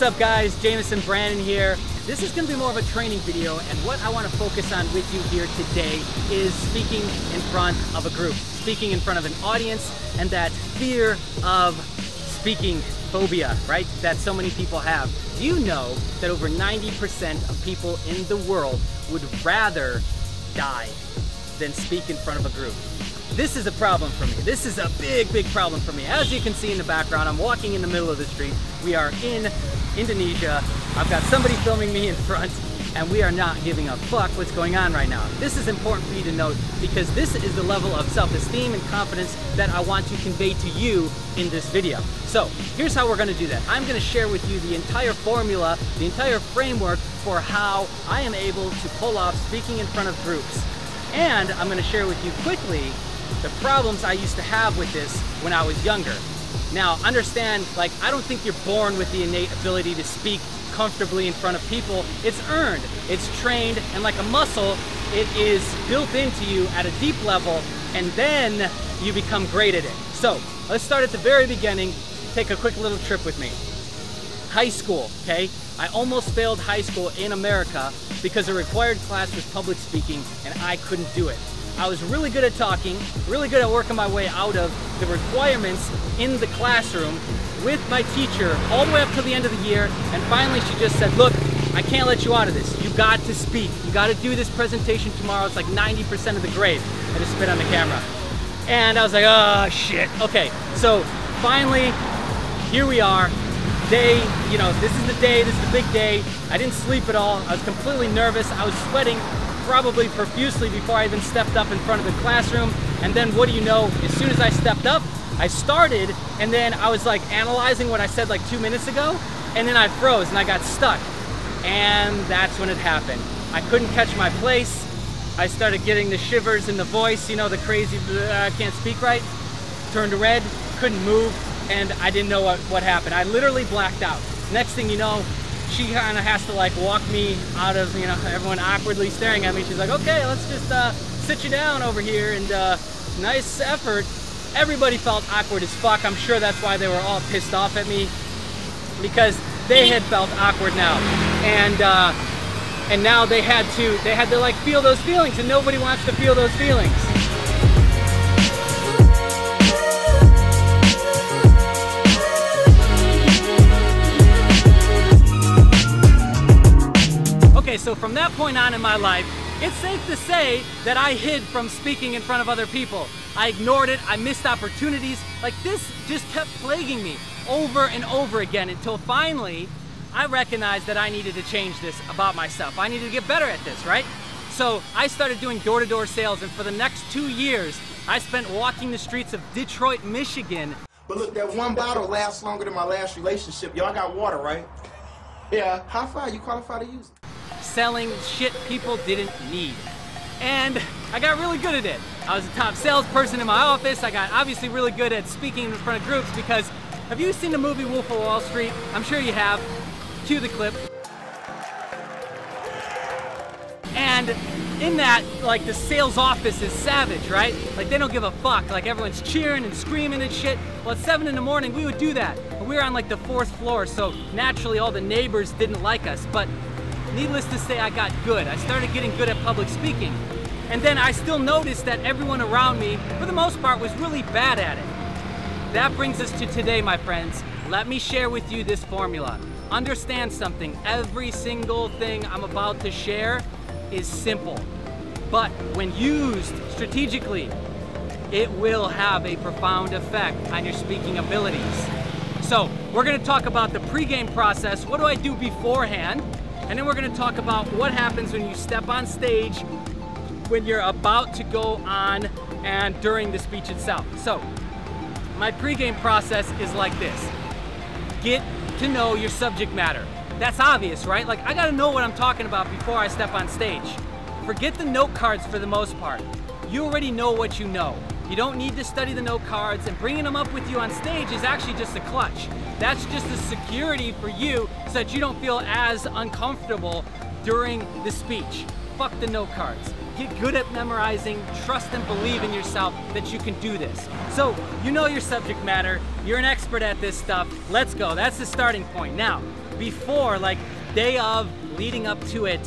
up guys, Jameson Brandon here. This is going to be more of a training video, and what I want to focus on with you here today is speaking in front of a group, speaking in front of an audience, and that fear of speaking phobia, right? That so many people have. Do you know that over 90% of people in the world would rather die than speak in front of a group? This is a problem for me. This is a big problem for me. As you can see in the background, I'm walking in the middle of the street. We are in Indonesia. I've got somebody filming me in front, and we are not giving a fuck what's going on right now. This is important for you to note because this is the level of self-esteem and confidence that I want to convey to you in this video. So here's how we're going to do that. I'm going to share with you the entire formula, the entire framework for how I am able to pull off speaking in front of groups. And I'm going to share with you quickly the problems I used to have with this when I was younger. Now, understand, like, I don't think you're born with the innate ability to speak comfortably in front of people. It's earned, it's trained, and like a muscle, it is built into you at a deep level, and then you become great at it. So, let's start at the very beginning. Take a quick little trip with me. High school, okay? I almost failed high school in America because a required class was public speaking, and I couldn't do it. I was really good at talking, really good at working my way out of the requirements in the classroom with my teacher all the way up to the end of the year, and finally she just said, look, I can't let you out of this. You got to speak. You got to do this presentation tomorrow. It's like 90% of the grade. I just spit on the camera. And I was like, oh shit. Okay, so finally, here we are. Day, you know, this is the day, this is the big day. I didn't sleep at all. I was completely nervous. I was sweating probably profusely before I even stepped up in front of the classroom. And then what do you know, as soon as I stepped up, I started, and then I was like analyzing what I said like 2 minutes ago, and then I froze and I got stuck. And that's when it happened. I couldn't catch my place. I started getting the shivers in the voice, you know, the crazy, I can't speak right. Turned red, couldn't move, and I didn't know what happened. I literally blacked out. Next thing you know, she kind of has to like walk me out of, you know, everyone awkwardly staring at me. She's like, okay, let's just sit you down over here, and nice effort. Everybody felt awkward as fuck. I'm sure that's why they were all pissed off at me, because they had felt awkward now, and now they had to like feel those feelings, and nobody wants to feel those feelings. Okay, so from that point on in my life, it's safe to say that I hid from speaking in front of other people. I ignored it, I missed opportunities. Like, this just kept plaguing me over and over again until finally I recognized that I needed to change this about myself. I needed to get better at this, right? So I started doing door-to-door sales, and for the next 2 years, I spent walking the streets of Detroit, Michigan. But look, that one bottle lasts longer than my last relationship. Y'all got water, right? Yeah. How far you qualified to use it? Selling shit people didn't need. And I got really good at it. I was a top salesperson in my office. I got obviously really good at speaking in front of groups because, have you seen the movie Wolf of Wall Street? I'm sure you have. Cue the clip. And in that, like, the sales office is savage, right? Like, they don't give a fuck. Like, everyone's cheering and screaming and shit. Well, at 7 in the morning, we would do that. And we were on like the 4th floor, so naturally all the neighbors didn't like us. But needless to say, I got good. I started getting good at public speaking. And then I still noticed that everyone around me, for the most part, was really bad at it. That brings us to today, my friends. Let me share with you this formula. Understand something. Every single thing I'm about to share is simple. But when used strategically, it will have a profound effect on your speaking abilities. So we're gonna talk about the pregame process. What do I do beforehand? And then we're gonna talk about what happens when you step on stage, when you're about to go on, and during the speech itself. So, my pregame process is like this. Get to know your subject matter. That's obvious, right? Like, I gotta know what I'm talking about before I step on stage. Forget the note cards for the most part. You already know what you know. You don't need to study the note cards, and bringing them up with you on stage is actually just a clutch. That's just a security for you so that you don't feel as uncomfortable during the speech. Fuck the note cards. Get good at memorizing, trust and believe in yourself that you can do this. So, you know your subject matter, you're an expert at this stuff, let's go. That's the starting point. Now, before, like day of, leading up to it,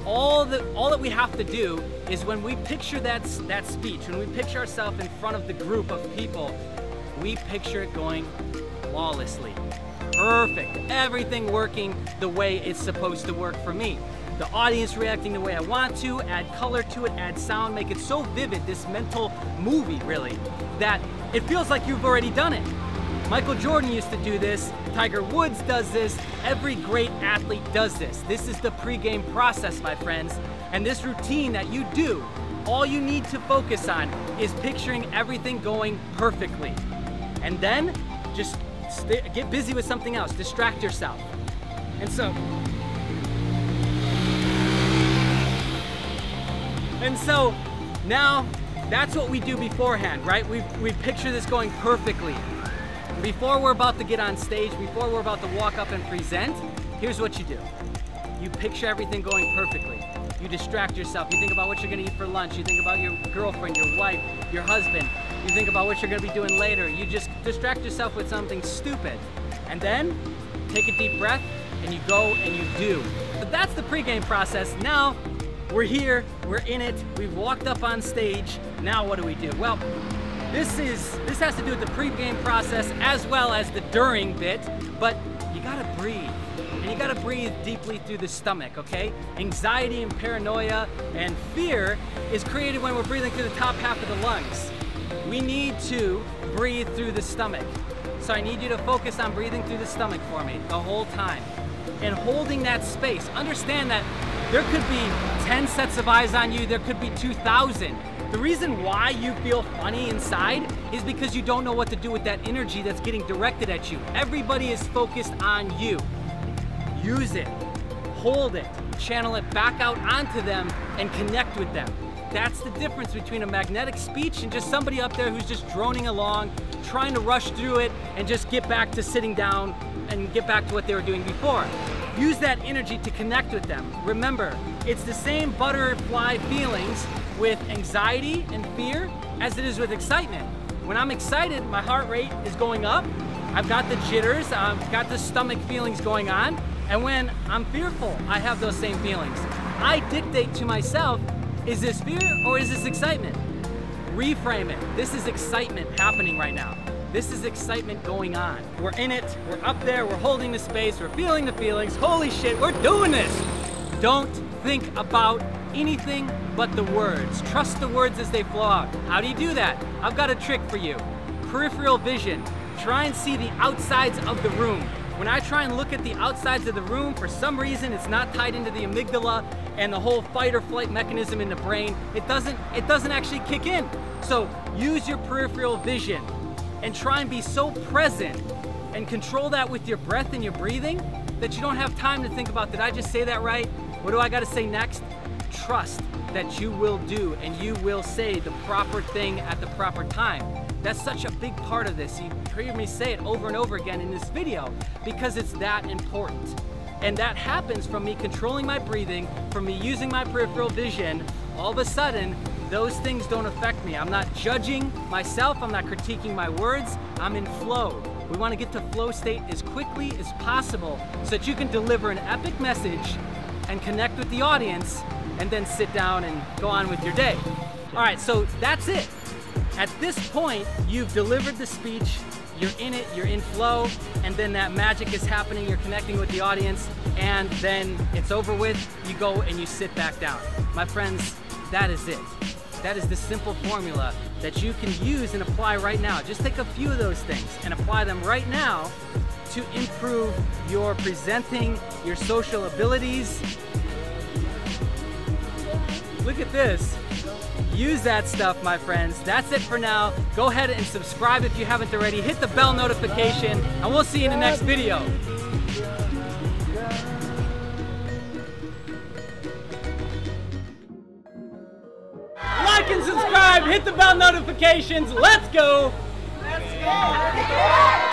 all that we have to do is when we picture that speech, when we picture ourselves in front of the group of people, we picture it going flawlessly. Perfect. Everything working the way it's supposed to work for me. The audience reacting the way I want to, add color to it, add sound, make it so vivid, this mental movie really, that it feels like you've already done it. Michael Jordan used to do this, Tiger Woods does this, every great athlete does this. This is the pregame process, my friends. And this routine that you do, all you need to focus on is picturing everything going perfectly. And then just get busy with something else, distract yourself. And so now that's what we do beforehand, right? We picture this going perfectly. Before we're about to get on stage, before we're about to walk up and present, here's what you do. You picture everything going perfectly. You distract yourself. You think about what you're gonna eat for lunch. You think about your girlfriend, your wife, your husband. You think about what you're gonna be doing later. You just distract yourself with something stupid. And then take a deep breath and you go and you do. But that's the pregame process. Now we're here, we're in it, we've walked up on stage. Now what do we do? Well, this has to do with the pre-game process as well as the during bit, but you gotta breathe. And you gotta breathe deeply through the stomach, okay? Anxiety and paranoia and fear is created when we're breathing through the top half of the lungs. We need to breathe through the stomach. So I need you to focus on breathing through the stomach for me the whole time. And holding that space. Understand that there could be 10 sets of eyes on you, there could be 2,000. The reason why you feel funny inside is because you don't know what to do with that energy that's getting directed at you. Everybody is focused on you. Use it, hold it, channel it back out onto them and connect with them. That's the difference between a magnetic speech and just somebody up there who's just droning along, trying to rush through it and just get back to sitting down and get back to what they were doing before. Use that energy to connect with them. Remember, it's the same butterfly feelings with anxiety and fear as it is with excitement. When I'm excited, my heart rate is going up. I've got the jitters, I've got the stomach feelings going on. And when I'm fearful, I have those same feelings. I dictate to myself, is this fear or is this excitement? Reframe it. This is excitement happening right now. This is excitement going on. We're in it, we're up there, we're holding the space, we're feeling the feelings. Holy shit, we're doing this. Don't think about anything but the words. Trust the words as they flow out. How do you do that? I've got a trick for you. Peripheral vision. Try and see the outsides of the room. When I try and look at the outsides of the room, for some reason it's not tied into the amygdala and the whole fight or flight mechanism in the brain. It doesn't actually kick in. So use your peripheral vision and try and be so present and control that with your breath and your breathing that you don't have time to think about, did I just say that right? What do I gotta say next? Trust that you will do and you will say the proper thing at the proper time. That's such a big part of this. You hear me say it over and over again in this video because it's that important. And that happens from me controlling my breathing, from me using my peripheral vision. All of a sudden, those things don't affect me. I'm not judging myself, I'm not critiquing my words, I'm in flow. We want to get to flow state as quickly as possible so that you can deliver an epic message and connect with the audience and then sit down and go on with your day. All right, so that's it. At this point, you've delivered the speech, you're in it, you're in flow, and then that magic is happening, you're connecting with the audience, and then it's over with, you go and you sit back down. My friends, that is it. That is the simple formula that you can use and apply right now. Just take a few of those things and apply them right now to improve your presenting, your social abilities. Look at this. Use that stuff, my friends. That's it for now. Go ahead and subscribe if you haven't already. Hit the bell notification, and we'll see you in the next video. Like and subscribe, hit the bell notifications. Let's go. Let's go.